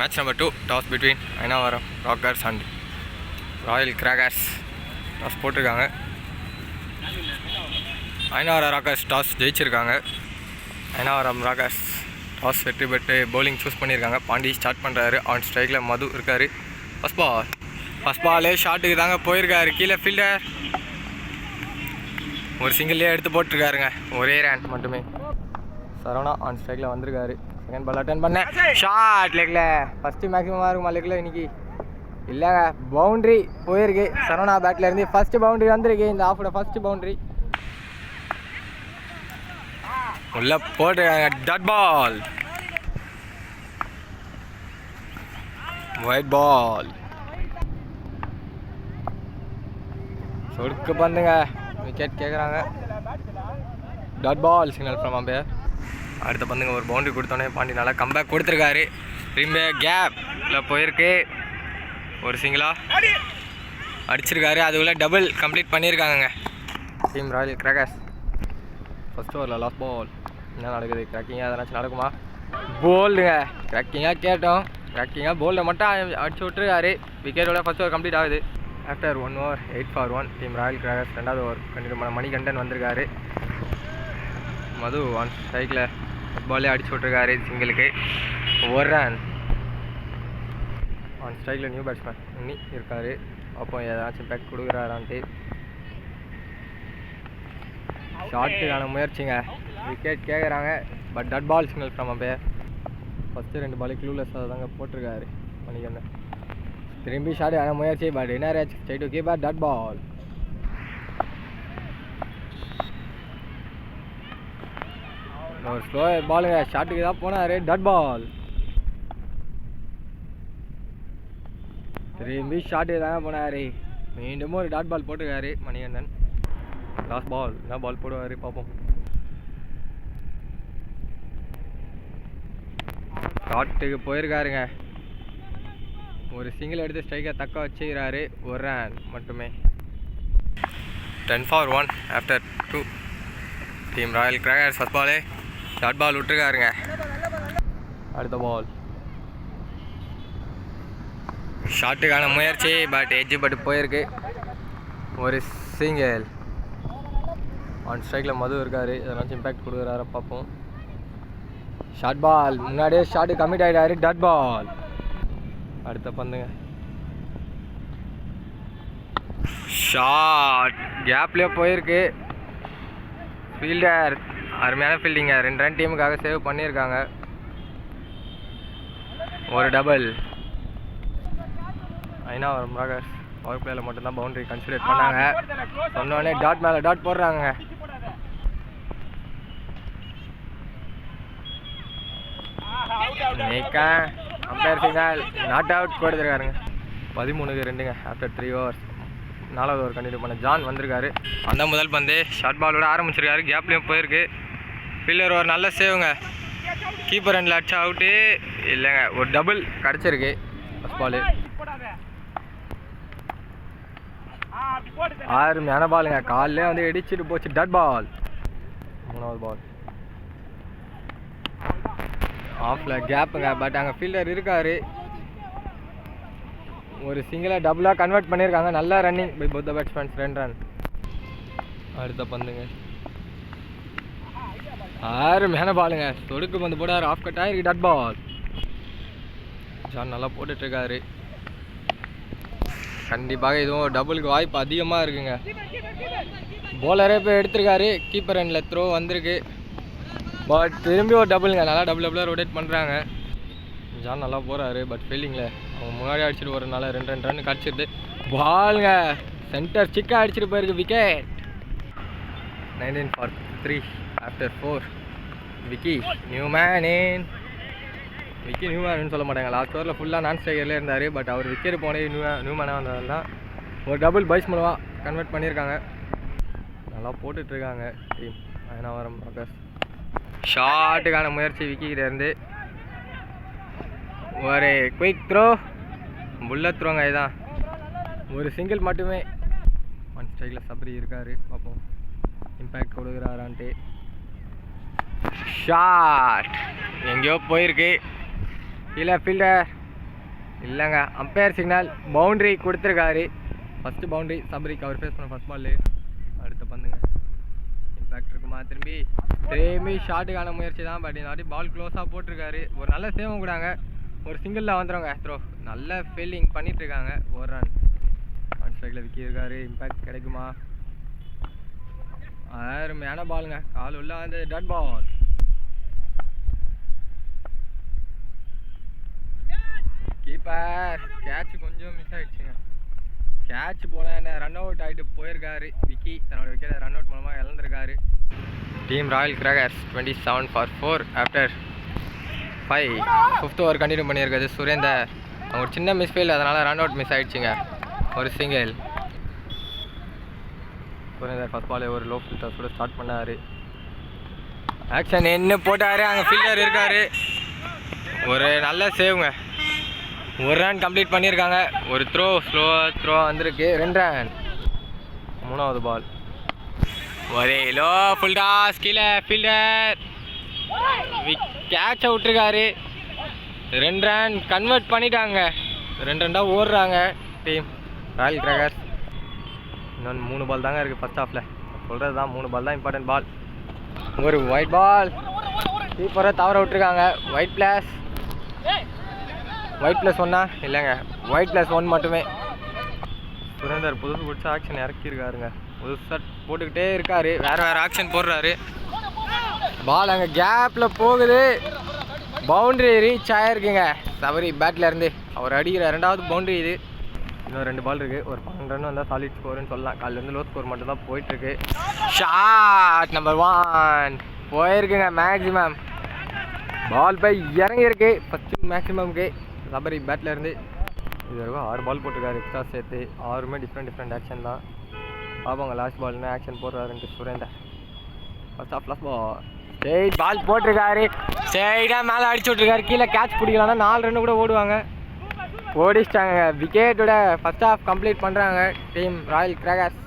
Match number 2, toss between Ainavaram Rockers and Royal Crackers. Toss போட்டிருக்காங்க. Ayanavaram Rockers toss ஜெயிச்சிருக்காங்க. Ayanavaram Rockers toss வெற்றி பெற்று bowling choose பண்ணியிருக்காங்க. Pandi start பண்ணுறாரு. ஆன் ஸ்ட்ரைக்கில் மது இருக்கார். ஃபஸ்ட் பாலே ஷாட்டுக்கு தாங்க போயிருக்காரு. கீழே ஃபீல்டர் ஒரு சிங்கிள்லேயே எடுத்து போட்டிருக்காருங்க. ஒரே ரன் மட்டுமே. சரவணா ஆன் ஸ்ட்ரைக்கில் வந்திருக்காரு. செகண்ட் பால் அட்டன் பண்ணேன். ஷார்ட் லெக்கில் ஃபஸ்ட்டு மேக்ஸிமமாக இருக்குமா லெக்கில் இன்றைக்கி இல்லைங்க. பவுண்ட்ரி போயிருக்கு. சரவணா பேட்டில் இருந்து ஃபஸ்ட்டு பவுண்ட்ரி வந்திருக்கு. இந்த ஆஃபோட ஃபஸ்ட்டு பவுண்ட்ரி உள்ள போட்டுருக்காங்க. டட் பால், ஒயிட் பால், சொடுக்கு பந்துங்க. விக்கெட் கேட்குறாங்க. Dot ball signal from umpire. அடுத்த பந்துங்க ஒரு பவுண்டரி கொடுத்தோன்னே பாண்டி நல்லா கம்பேக் கொடுத்துருக்காரு. திரும்ப கேப்பில் போயிருக்கு. ஒரு சிங்கிளாக அடிச்சிருக்காரு. அதுக்குள்ளே டபுள் கம்ப்ளீட் பண்ணியிருக்காங்க டீம் ராயல் கிராக்கர்ஸ். ஃபஸ்ட் ஓவரில் லாஸ்ட் பால். என்ன நடக்குது? கிராக்கிங்காக எதனாச்சும் நடக்குமா? போல்டுங்க. கிராக்கிங்காக கேட்டோம். கிராக்கிங்காக போல்டை மட்டும் அடிச்சு விட்டுருக்காரு. விக்கெட்டோட ஃபஸ்ட் ஓவர் கம்ப்ளீட் ஆகுது. After 1 over 8 for 1 team royal crackers ரெண்டாவது ஓவர் கண்டினியூ பண்ண மணிகண்டன் வந்திருக்காரு. மது ஆன் ஸ்ட்ரைக்கில் பாலே அடிச்சு விட்ருக்காரு. சிங்கிளுக்கு ஒரு ரன். ஆன் ஸ்ட்ரைக்கில் நியூ பேட்ஸ்மேன் இன்னி இருக்கார். அப்போ ஏதாச்சும் பேக் கொடுக்குறாரான்ட்டு ஷாட்டுக்கான முயற்சிங்க. விக்கெட் கேட்குறாங்க. But dot ball signal from umpire. First 2 ball க்ளூலெஸ்ஸாக தாங்க போட்டிருக்காரு மணிகண்டன். திரும்பி ஷாட்டுக்கான முயற்சி. பட் என்ன reach straight to keeper. Dot ball. ஒரு ஸ்லோ பாலுங்க. ஷாட்டுக்கு தான் போனார். டட் பால். திரும்பி ஷாட்டுக்கு தாங்க போனார். மீண்டும் ஒரு டாட் பால் போட்டுருக்காரு மணிகண்டன். லாஸ்ட் பால் என்ன பால் போடுவார் பார்ப்போம். ஷாட்டுக்கு போயிருக்காருங்க. ஒரு சிங்கிள் எடுத்து ஸ்ட்ரைக்கை தக்க வச்சுக்கிறாரு. ஒரு ரன் மட்டுமே. 10 for 1 after 2 team royal crackers first பாலே டாட் பால் விட்டுருக்காருங்க. அடுத்த பால் ஷாட்டுக்கான முயற்சி. பட் எட்ஜு பட்டு போயிருக்கு. ஒரு சிங்கிள். ஆன் ஸ்ட்ரைக்கில் மது இருக்கார். எதனாச்சும் இம்பேக்ட் கொடுக்குறாரு பார்ப்போம். Short ball. முன்னாடியே ஷாட்டு கமிட் ஆகிட்டாரு. டட் பால். அடுத்த பந்துங்க. ஷாட் கேப்லேயே போயிருக்கு. ஃபீல்டர் அருமையான ஃபீல்டிங்க. 2 ரன் டீமுக்காக சேவ் பண்ணியிருக்காங்க. ஒரு டபுள். ஐனாவரம் ராக்கர்ஸ் பவர் பிளேயில் மட்டும்தான் பவுண்டரி கன்சிடர் பண்ணாங்க. சொன்னோடனே டாட் மேலே டாட் போடுறாங்க. அம்பையர் சிக்னல் நாட் அவுட் கொடுத்துருக்காருங்க. 13க்கு 2ங்க ஆஃப்டர் 3 overs. 4வது ஓவர் கண்டினியூ பண்ண ஜான் வந்திருக்காரு. அந்த முதல் பந்து ஷார்ட் பாலோட ஆரம்பிச்சிருக்காரு. கேப்லேயும் போயிருக்கு. ஃபீல்டர் ஒரு நல்ல சேவுங்க. கீப்பர் ரெண்டில் அடிச்சா அவுட்டு இல்லைங்க. ஒரு டபுள் கிடச்சிருக்கு. ஃபஸ்ட் பாலு அருமையான பாலுங்க. காலிலே வந்து இடிச்சிட்டு போச்சு. டட் பால். 3வது பால் ஆஃபில் கேப்புங்க. பட் அங்கே ஃபீல்டர் இருக்கார். ஒரு சிங்கிளாக டபுளாக கன்வெர்ட் பண்ணியிருக்காங்க. நல்லா running by both the batsmen. 2 run. அடுத்த பந்துங்க. அருமையான பாலுங்க. சொடுக்கு பந்து போடாரு. ஆஃப் கட் ஆகிருக்கு. டட் பால். ஜான் நல்லா போட்டுட்ருக்காரு. கண்டிப்பாக இதுவும் டபுளுக்கு வாய்ப்பு அதிகமாக இருக்குங்க. போலரே போய் எடுத்திருக்காரு. கீப்பர் ரெண்டில் த்ரோ வந்திருக்கு. பட் திரும்பி ஒரு டபுளுங்க. நல்லா டபுளாக ரொட்டேட் பண்ணுறாங்க. ஜான் நல்லா போகிறாரு. பட் ஃபீல்டிங்கில் அவங்க முன்னாடி அடிச்சுட்டு வரனால 2 ரன் கிடச்சிருது. பாலுங்க சென்டர் சிக்காக அடிச்சுட்டு போயிருக்கு. Wicket. 19 for 3 after 4. Vicky Newman சொல்ல மாட்டாங்க. லாஸ்ட் ஓவரில் ஃபுல்லாக நான் ஸ்ட்ரைக்கர்லேயே இருந்தார். பட் அவர் விக்கெட் போனே நியூமேனாக வந்ததால் தான் ஒரு டபுள் பைஸ் மூலமாக கன்வெர்ட் பண்ணியிருக்காங்க. நல்லா போட்டுட்ருக்காங்க டீம் ஐனாவரம் ராக்கர்ஸ். ஷாட்டுக்கான முயற்சி விக்கிக்கிட்டேருந்து. ஒரு குயிக் த்ரோ. புல்லட் த்ரோங்க. இதுதான் ஒரு சிங்கிள் மட்டுமே. ஒன் ஸ்ட்ரைக்கில் சப்ரி இருக்கார். பார்ப்போம் இம்பேக்ட் கொடுக்குறாரான்ட்டு. ஷாட் எங்கேயோ போயிருக்கு. கீழே ஃபீல்டர் இல்லைங்க, அம்பையர் சிக்னல் பவுண்ட்ரி கொடுத்துருக்காரு. ஃபஸ்ட்டு பவுண்ட்ரி சபரிக்கு அவர் ஃபேஸ் பண்ண ஃபஸ்ட் பால். அடுத்த பந்துங்க இம்பேக்ட் இருக்குமா? திரும்பி ஷாட்டுக்கான முயற்சி தான். பட் இந்த வாட்டி பால் க்ளோஸாக போட்டிருக்காரு. ஒரு நல்ல சேவும் கூடாங்க. ஒரு சிங்கிளில் வந்துடுங்க த்ரோ. நல்ல ஃபீல்டிங் பண்ணிகிட்ருக்காங்க. ஒரு ரன் ஒன் ஸ்ட்ரைக்கில் விக்கி இருக்காரு. இம்பேக்ட் கிடைக்குமா? அருமையான பாலுங்க. கால் உள்ள வந்து டாட் பால். கீப்பர் கேட்ச் கொஞ்சம் மிஸ் ஆகிடுச்சுங்க. கேட்ச் போல ரன் அவுட் ஆகிட்டு போயிருக்காரு விக்கி. தன்னோட விக்கெட் ரன் அவுட் மூலமாக இழந்திருக்காரு. Team royal crackers 27 for 4 after 5. 5th over continue பண்ணியிருக்காது சுரேந்தர். அவங்க ஒரு சின்ன மிஸ்ஃபீல், அதனால் ரன் அவுட் மிஸ் ஆகிடுச்சிங்க. ஒரு சிங்கிள். சுரேந்தர் ஃபஸ்ட் பாலே ஒரு லோ ஃபில்டர்ஸோட ஸ்டார்ட் பண்ணார். ஆக்ஷன் என்ன போட்டார். அங்கே ஃபீல்டர் இருக்கார். ஒரு நல்ல சேவுங்க. ஒரு ரன் கம்ப்ளீட் பண்ணியிருக்காங்க. ஒரு த்ரோ ஸ்லோவாக த்ரோ வந்திருக்கு. 2 ரன். 3வது பால். ஒரே லோ ஃபுல் டாஸ். கீழே ஃபீல்டர் கேட்சை விட்டுருக்காரு. 2 ரன் கன்வெர்ட் பண்ணிட்டாங்க. 2 ரன்னாக ஓடுறாங்க டீம் ராயல் கிராக்கர்ஸ். இன்னொன்று 3 பால் தாங்க இருக்குது ஃபஸ்ட் ஹாஃபில். சொல்கிறது தான் 3 பால் தான் இம்பார்ட்டன்ட் பால். ஒரு ஒயிட் பால். கீப்பரை தவற விட்டுருக்காங்க. ஒயிட் ப்ளஸ் ஒன்னா இல்லைங்க, ஒயிட் +1 மட்டுமே. சுரேந்தர் புதுசு பிடிச்ச ஆக்ஷன் இறக்கியிருக்காருங்க. புதுசாக போட்டுக்கிட்டே இருக்காரு. வேறு ஆக்ஷன் போடுறாரு. பால் அங்கே கேப்பில் போகுது. பவுண்ட்ரி ரீச் ஆகிருக்குங்க சபரி பேட்டில் இருந்து. அவர் அடிக்கிற 2வது பவுண்ட்ரி இது. இன்னும் 2 பால் இருக்குது. ஒரு 12 ரன் வந்தால் சாலிட் ஸ்கோருன்னு சொல்லலாம். காலிலேருந்து லோ ஸ்கோர் மட்டும் தான் போயிட்டுருக்கு. ஷாட் நம்பர் 1 போயிருக்குங்க. மேக்ஸிமம் பால் போய் இறங்கியிருக்கு ஃபஸ்ட்டு மேக்ஸிமம்க்கு சபரி பேட்டில் இருந்து. இது வரைக்கும் 6 பால் போட்டிருக்காரு எக்ஸ்ட்ரா சேர்த்து. 6மே டிஃப்ரெண்ட் ஆக்ஷன் தான். பார்ப்போங்க லாஸ்ட் பால்னு ஆக்ஷன் போடுறாருன்ட்டு Surender. First of last ball straight ball போட்டிருக்காரு. ஸ்ட்ரெயிட்டாக மேலே அடிச்சு விட்ருக்காரு. கீழே கேட்ச் பிடிக்கலாம்னா 4 ரன்னு கூட ஓடுவாங்க. ஓடிச்சிட்டாங்க. விக்கெட்டோட ஃபஸ்ட் ஹாஃப் கம்ப்ளீட் பண்ணுறாங்க team royal crackers.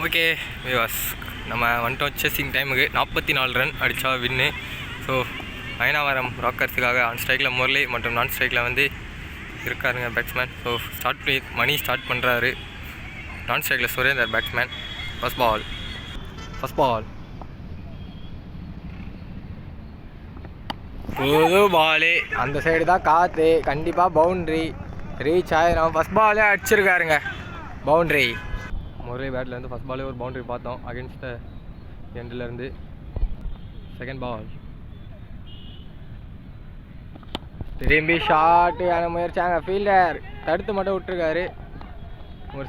Okay viewers, நம்ம வந்துட்டோம் சேசிங் டைமுக்கு. 44 ரன் அடித்தா வின்னு. ஸோ அயனாவரம் ராக்கர்ஸுக்காக ஆன் ஸ்ட்ரைக்கில் முரளி மற்றும் நான் ஸ்ட்ரைக்கில் வந்து இருக்காருங்க பேட்ஸ்மேன். ஸோ மணி ஸ்டார்ட் பண்ணுறாரு. நான் ஸ்ட்ரைக்கில் சுரேந்தர் பேட்ஸ்மேன். ஃபஸ்ட் பால் புது பாலு. அந்த சைடு தான் காற்று. கண்டிப்பாக பவுண்ட்ரி ரீச் ஆகிடும். ஃபஸ்ட் பாலே அடிச்சிருக்காருங்க பவுண்ட்ரி. முரளி பேட்லேருந்து ஃபஸ்ட் பாலே ஒரு பவுண்ட்ரி பார்த்தோம் அகென்ஸ்ட் எண்ட்லேருந்து. செகண்ட் பால் திரும்பி ஷாட்டு ஆன முயற்சியாங்க. ஃபீல்டர் தடுத்து மட்டும் விட்டுருக்காரு. ஒரு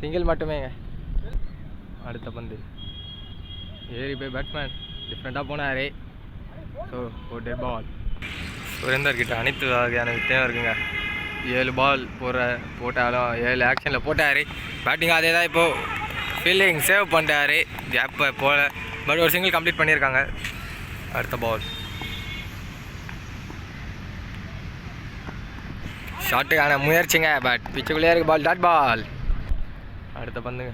சிங்கிள் மட்டுமேங்க. அடுத்த பந்து ஏறி போய் பேட்ஸ்மேன் டிஃப்ரெண்ட்டாக போனார். ஸோ ஒரு டெட் பால். சுரேந்தர்கிட்ட அனைத்து வகையான வித்தியம் இருக்குங்க. 7 பால் போட்டாலும் 7 ஆக்ஷனில் போட்டார். பேட்டிங் அதே தான். இப்போது ஃபீல்டிங் சேவ் பண்ணிட்டார். கேப்பை போல. பட் ஒரு சிங்கிள் கம்ப்ளீட் பண்ணியிருக்காங்க. அடுத்த பால் ஷாட்டுக்கான முயற்சிங்க. பட் பிச்சுக்குள்ளே இருக்குது பால். Dot ball. அடுத்த பந்துங்க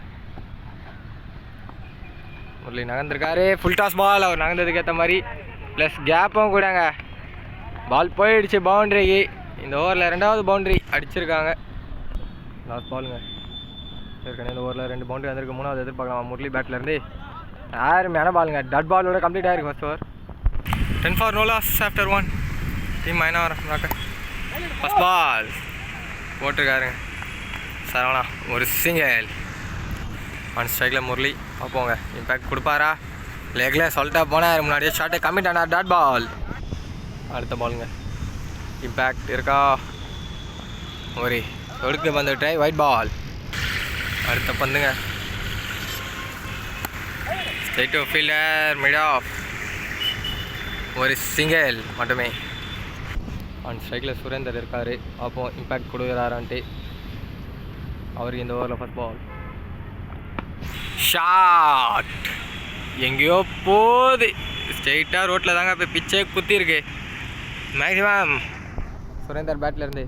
முரளி நகர்ந்துருக்காரு. Full toss ball. அவர் நகர்ந்ததுக்கு ஏற்ற மாதிரி ப்ளஸ் கேப்பும் கூடங்க. பால் போயிடுச்சு பவுண்ட்ரிக்கு. இந்த ஓவரில் 2வது பவுண்ட்ரி அடிச்சிருக்காங்க. லாஸ்ட் பாலுங்க. ஏற்கனவே இந்த ஓவரில் 2 பவுண்ட்ரி வந்திருக்கு. 3வது எதிர்பார்க்கலாம் முரளி பேட்லேருந்து. அருமையான பாலுங்க. டாட் பாலோட கம்ப்ளீட் ஆகிருக்கு first over. 10 for no loss after 1. Team Ayanavaram rockers. First ball போட்டிருக்காருங்க சரவணா. ஒரு சிங்கிள். ஆன் ஸ்ட்ரைக்கில் முரளி. பார்ப்போங்க இம்பேக்ட் கொடுப்பாரா. லெக்கில் சொல்லிட்டா போனார். முன்னாடியே ஷாட்டை கம்மிட் ஆனார். Dot ball. அடுத்த பாலுங்க இம்பேக்ட் இருக்கா. ஒரு ஒடுக்கு பந்து ட்ரை. Wide ball. அடுத்த பந்துங்க straight to fielder mid off. ஒரு சிங்கிள் மட்டுமே. ஆன் ஸ்ட்ரைக்கில் சுரேந்தர் இருக்கார். பார்ப்போம் இம்பேக்ட் கொடுக்குறாரான்ட்டு. அவருக்கு இந்த ஓவரில் ஃபஸ்ட் பால் ஷாட் எங்கேயோ போகுது. ஸ்ட்ரெயிட்டாக ரோட்டில் தாங்க இப்போ பிச்சே குத்திருக்கு மேக்ஸிமம் சுரேந்தர் பேட்லேருந்து.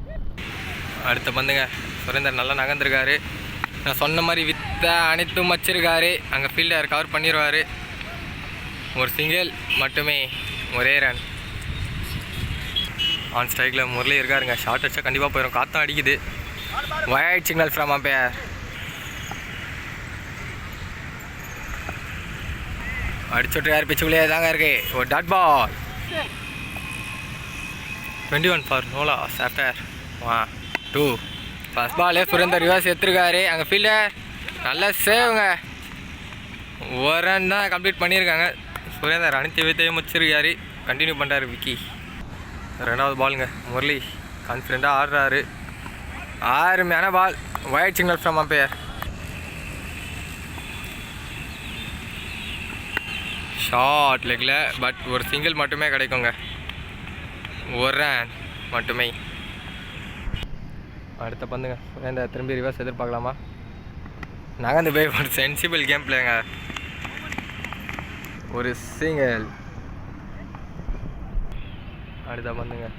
அடுத்த பந்துங்க சுரேந்தர் நல்லா நகர்ந்துருக்காரு. நான் சொன்ன மாதிரி வித்த அனைத்தும் வச்சிருக்காரு. அங்கே ஃபீல்டர் கவர் பண்ணிடுவார். ஒரு சிங்கிள் மட்டுமே. ஒரே ரன். ஆன் ஸ்ட்ரைக்கில் முரளி இருக்காருங்க. ஷார்ட் அடிச்சா கண்டிப்பாக போயிடும். காற்றம் அடிக்குது. Wide signal from umpire. அடிச்சுட்ருக்காரு. பிச்சுக்குள்ளேயே தாங்க இருக்கு. ஒரு dot ball. 21 for no loss after 1-2. First பாலே சுரேந்தர் ரிவர்ஸ் எடுத்துருக்காரு. அங்கே ஃபீல்டர் நல்ல சேவுங்க. ஒரு ரன் தான் கம்ப்ளீட் பண்ணியிருக்காங்க. சுரேந்தர் அனைத்து வித்தையும் முடிச்சிருக்காரு. கண்டினியூ பண்ணுறாரு விக்கி. ரெண்டாவது பாலுங்க. முரளி கான்ஃபிடெண்ட்டாக ஆடுறாரு. அருமையான ball. Wide signal from umpire. Short லெக்கில் பட் ஒரு சிங்கிள் மட்டுமே கிடைக்குங்க. ஒரு ரன் மட்டுமே. அடுத்த பந்துங்க. சுரேந்தர் திரும்பி ரிவர்ஸ் எதிர்பார்க்கலாமா? நகர்ந்து போய் ஒரு சென்சிபிள் கேம் பிளேங்க. ஒரு சிங்கிள். அடுத்த பந்துங்க.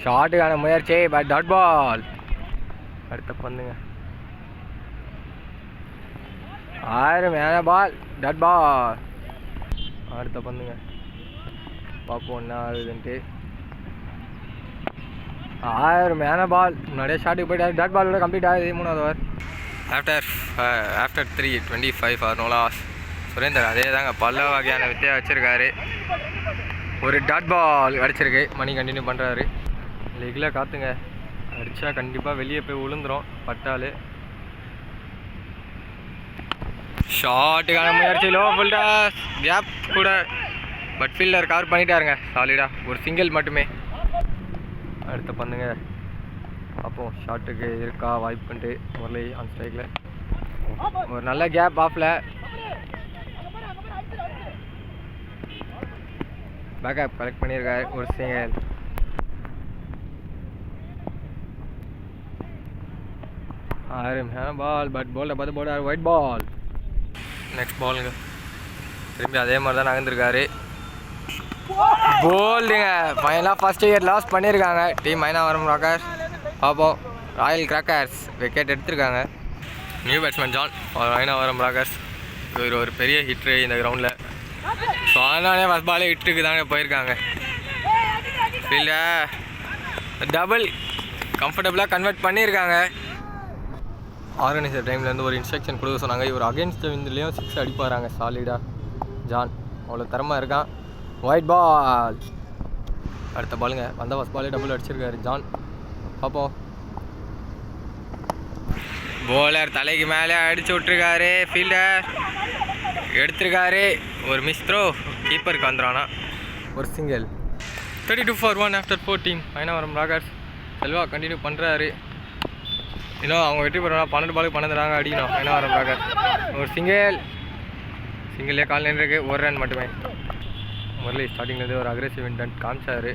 ஷார்ட்டுக்கான முயற்சி பட் டாட் பால். அடுத்த பந்துங்க. அருமையான பால். Dot ball. அடுத்த பந்துங்க. பார்ப்போம் என்ன ஆகுதுன்ட்டு. அருமையான பால். முன்னாடியே ஷாட்டுக்கு போயிட்டு டாட் பாலோட கம்ப்ளீட் ஆகுது. 3வது over. After 3 25 for no loss. Surender அதே தாங்க பல வகையான வித்தையாக வச்சுருக்காரு. ஒரு டாட் பால் அடிச்சிருக்கு. மணி கண்டினியூ பண்ணுறாரு. லெக்கில் காற்றுங்க. அடித்தா கண்டிப்பாக வெளியே போய் விழுந்துடும் பட்டால். ஷார்ட்டுக்கான முயற்சி. லோ ஃபுல்டாஸ் கேப் கூட பட் ஃபீல்டர் கவர் பண்ணிட்டாருங்க. சாலிடாக ஒரு சிங்கிள் மட்டுமே. அடுத்த பந்துங்க. அப்போ ஷார்ட்டுக்கு இருக்கா வாய்ப்புன்ட்டு முரளி ஆன் ஸ்ட்ரைக்கில். ஒரு நல்ல கேப் ஆஃபில். பேக்கப் கலெக்ட் பண்ணியிருக்காரு. ஒரு சிங்கிள். அருமையான பால் பட் போல்டை பார்த்து போடாரு. White ball. நெக்ஸ்ட் பாலுங்க. திரும்பி அதே மாதிரி தான் நகர்ந்துருக்காரு. போல்டுங்க. ஃபைனலாக ஃபஸ்ட் இயர் லாஸ் பண்ணியிருக்காங்க டீம் ஐனாவரம் ராக்கர்ஸ். பார்ப்போம். ராயல் கிராக்கர்ஸ் விக்கெட் எடுத்திருக்காங்க. New batsman John Ayanavaram Rockers. இவர் ஒரு பெரிய ஹிட்ரு இந்த கிரவுண்டில். ஸோ அதனாலே ஃபஸ்ட் பாலே ஹிட்டுக்கு தாங்க போயிருக்காங்க. ஃபீல்டர் டபுள் கம்ஃபர்டபுளாக கன்வெர்ட் பண்ணியிருக்காங்க. ஆர்கனைசர் டைம்லேருந்து ஒரு இன்ஸ்ட்ரக்ஷன் கொடுக்க சொன்னாங்க. இவர் அகேன்ஸ்ட் விண்ட்லேயும் 6 அடிப்பாராங்க சாலிடாக. ஜான் அவ்வளோ திறமை இருக்கான். White ball. அடுத்த பாலுங்க. வந்த ஃபஸ்ட் பாலே டபுள் அடிச்சிருக்காரு ஜான். பார்ப்போம். போலர் தலைக்கு மேலே அடிச்சு விட்ருக்காரு. ஃபீல்டர் எடுத்திருக்காரு. ஒரு மிஸ் த்ரோ. கீப்பருக்கு வந்துடுவானா. ஒரு single. 32 for 1 after 14. Ayanavaram Rockers. Selva continue பண்ணுறாரு. இன்னும் அவங்க வெற்றி பெறணும். 12 பாலுக்கு 12 ராங்க அடிக்கணும் ஐனாவரம் ராக்கர்ஸ். ஒரு சிங்கிள். சிங்கிளே கால் நின்றுருக்கு. ஒரு ரன் மட்டுமே. முரளி ஸ்டார்டிங்லேருந்து ஒரு அக்ரெசிவ் இன்டென்ட் காமிச்சாரு.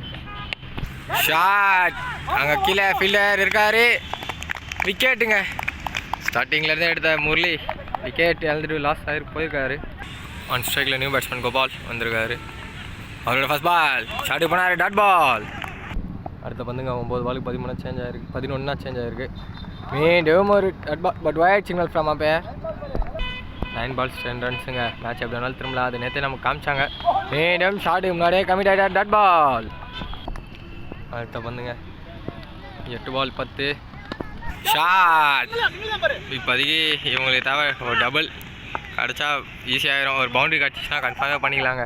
ஷாட். அங்கே கீழே ஃபீல்டர் இருக்காரு. விக்கெட்டுங்க. ஸ்டார்டிங்லேருந்து எடுத்த முரளி விக்கெட் இழந்துட்டு லாஸ் ஆகி போயிருக்காரு. ஆன் ஸ்ட்ரைக்கில் நியூ பேட்ஸ்மேன் கோபால் வந்திருக்காரு. அவரோட ஃபஸ்ட் பால் ஷாட்டு பண்ணாரு. Dot ball. அடுத்த பந்துங்க. 9 பாலுக்கு 13 சேஞ்ச் ஆகிருக்கு. 11 சேஞ்ச் ஆகிருக்கு. மீண்டும் ஒரு dot ball but wide signal from umpire. 9 balls 10 ரன்ஸுங்க. மேட்ச் எப்படி வேணாலும் திரும்பலாம். அது நேற்றே நமக்கு காமிச்சாங்க. மீண்டும் ஷாட்டுக்கு முன்னாடியே கமிட் ஆகிட்டார். Dot ball. அடுத்த பந்துங்க. 8 பால் 10. ஷாட். இப்போதைக்கு இவங்களுக்கு தேவை ஒரு டபுள் கிடச்சா ஈஸியாகிடும். ஒரு பவுண்டரி கிடச்சிச்சுன்னா கன்ஃபார்மாக பண்ணிக்கலாங்க.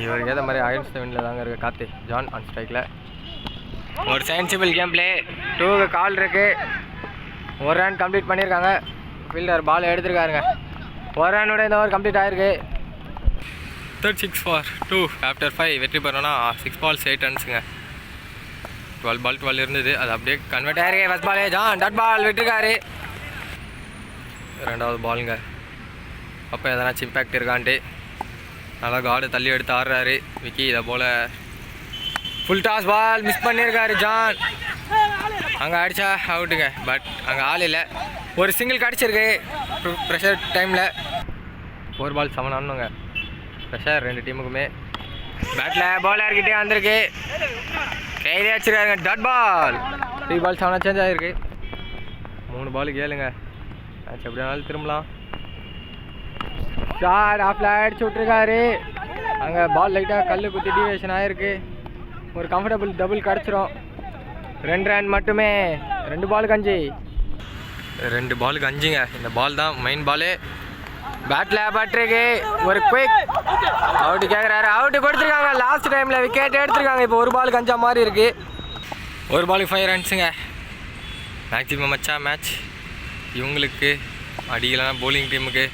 இவருக்கு ஏற்ற மாதிரி அகேன்ஸ்ட் விண்டில் தாங்க இருக்குது கார்த்தி. ஜான் ஆன் ஸ்ட்ரைக்கில். ஒரு சென்சிபிள் கேம் பிளே. 2க்கு கால் இருக்குது. ஒரு ரன் கம்ப்ளீட் பண்ணியிருக்காங்க. ஃபீல்டர் பால் எடுத்துருக்காருங்க. ஒரு ரன்னோட இந்த ஓவர் கம்ப்ளீட் ஆகிருக்கு. 36 ஃபார் 2 ஆஃப்டர் 5 வெற்றி பெறணும்னா 6 பால்ஸ் 8 ரன்ஸுங்க. 12 பால் 12 இருந்தது. அது அப்படியே கன்வெர்ட் ஆகிருக்கு. ஃபஸ்ட் பாலே ஜான் டாட் பால் விட்டுருக்காரு. ரெண்டாவது பாலுங்க. அப்போ எதனாச்சும் இம்பேக்ட் இருக்கான்ட்டு நல்லா கார்டு தள்ளி எடுத்து ஆடுறாரு விக்கி. இதை போல் ஃபுல் டாஸ் பால் மிஸ் பண்ணியிருக்காரு ஜான். அங்கே அடித்தா அவுட்டுங்க. பட் அங்கே ஆள் இல்லை. ஒரு சிங்கிள் கிடச்சிருக்கு ப்ரெஷர் டைமில். 4 பால் 7 ஆடணுங்க. ப்ரெஷர் 2 டீமுக்குமே. பேட்டில் பவுலர்கிட்டே வந்திருக்கு. கையிலே வச்சுருக்காருங்க. Dot ball. 3 பால் 7 சேஞ்ச் ஆகிருக்கு. 3 பாலுக்கு 7ங்க. மேட்ச் எப்படி வேணாலும் திரும்பலாம். ஷாட் ஆஃப்ல அடிச்சு விட்ருக்காரு. அங்கே பால் லைட்டாக கல் குத்தி டிவியேஷன் ஆகிருக்கு. ஒரு கம்ஃபர்டபுள் டபுள் கிடச்சிரும். 2 ரன் மட்டுமே. 2 பாலுக்கு 5. 2 பாலுக்கு 5ங்க. இந்த பால் தான் மெயின் பாலு. பேட்டில் பட்டிருக்கு. ஒரு குயிக் அவுட்டு கேட்குறாரு. அவுட்டு கொடுத்துருக்காங்க. லாஸ்ட் டைமில் விக்கெட் எடுத்துருக்காங்க. இப்போ 1 பாலுக்கு 5 மாதிரி இருக்குது. 1 பாலுக்கு 5 ரன்ஸுங்க. மேக்ஸிமம் மச்சா மேட்ச் இவங்களுக்கு அடிக்கலாம் போலிங் டீமுக்கு.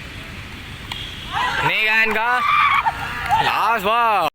லாஸ்ட் பால்.